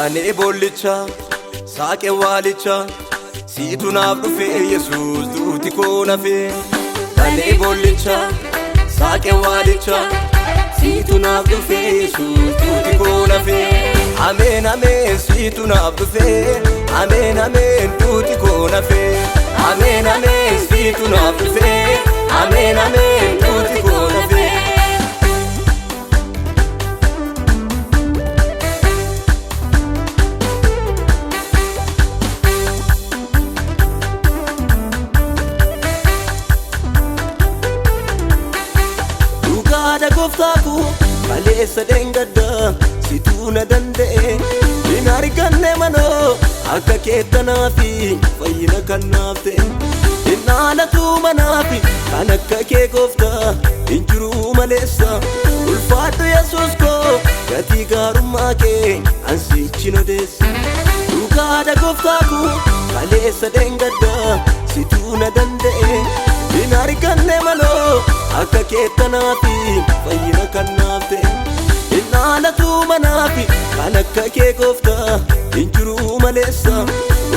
Ane bollicha saaqe waalicha siitu naaf dhufe Yesuus duuti koo nafe. Ane bollicha saaqe waalicha siitu naaf dhufe Yesuus duuti koo nafe. Amen amen siitu naaf dhufe. Amen amen duuti koo nafe. Amen amen siitu naaf dhufe. Amen amen duuti koo nafe. Dugaada gooftaku kaleessa dengadda situ na danda'e hin arganne manoo akka keettanaafi fayyina kannaaf ta'e hin haalatu manaafi kan akka kee gooftaa hin jiru maleessa ulfaadhu Yesuus koo gatii gaarummaa kee ansiichin odeessa. Dugaada gooftaku kaleessa dengadda situ na danda'e hin arganne manoo akka keettanaafi fayyina kannaaf ta'e hin haalatu manaafi kan akka kee gooftaa hin jiru maleessa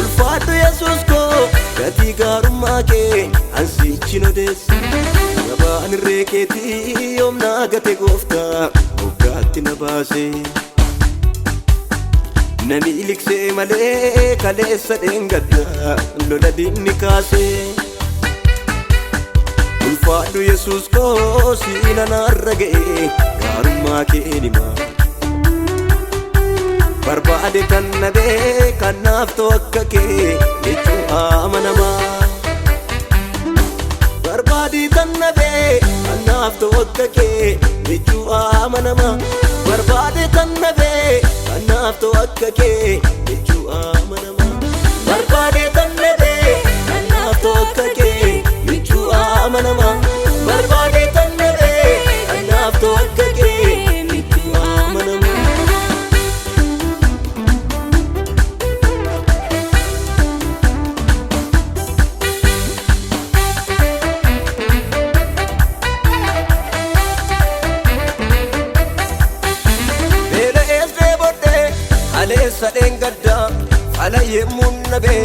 ulfaadhu Yesuus koo gatii gaarummaa kee ansiichin odeessa. Gabaan irree keetii yoom naa gate gooftaa moggaatti na baase na miiliksee malee kaleessa dheengadda lola dinni kaase. Ulfaadhu Yesuus koo siina narra ga'e gaarummaa kee nima barbaade kan na bee kan naaf ta'u akka kee jechuu amanamaa. Barbaade kan na bee kan naaf ta'u akka kee jechuu amanamaa. Barbaade kan na bee kan naaf ta'u akka kee jechuu amanamaa. Barbaade kan na bee kan naaf ta'u akka kee jechuu amanamaa. Barbaade kan na bee kan naaf ta'u akka kee jechuu amanamaa. Kaleessa dheengadda fala yemmuun nabee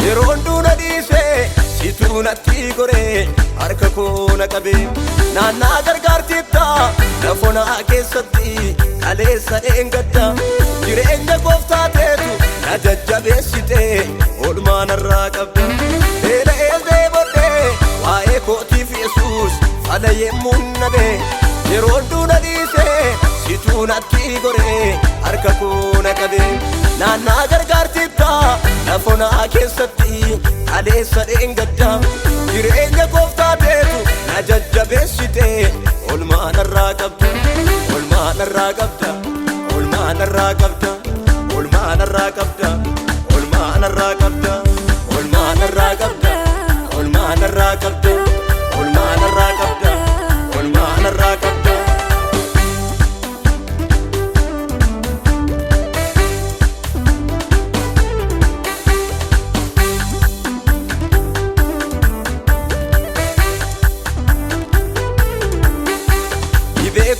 yeroon duuna dhiisee situu natti goree harka koo na qabee naannaa gargaartitta lafonaa keessatti kaleessa dheengadda jireenya gooftaa teetu na jajjabeessitee oolmaa narraa qabda. Beela'ee deebodhee waa'ee kootiif Yesuus fala yemmuun nabee yeroon duuna dhiisee situu natti goree harka koo na qabee naannaa gargaartitta lafonaa keessatti kaleessa dheengadda jireenya gooftaa teetu na jajjabeessitee oolmaa narraa qabda. Oolmaa narraa qabda. Oolmaa narraa qabda. Oolmaa narraa qabda. Oolmaa narraa qabda. Oolmaa narraa qabda. Oolmaa narraa qabda. Oolmaa narraa qabda. Oolmaa narraa qabda.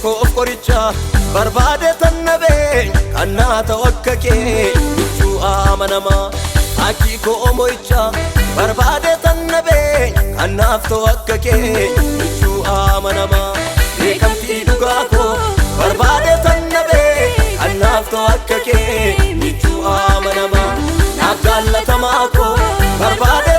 Koof qoricha barbaade tan na bee kan naa ta'u akka kee jechuu amanamaa. Akki koo mo'icha barbaade tan na bee kan naaf ta'u akka kee jechuu amanamaa. Beekamtii dhugaa koo barbaade tan na bee kan naaf ta'u akka kee jechuu amanamaa. Naaf jaallatamaa koo barbaade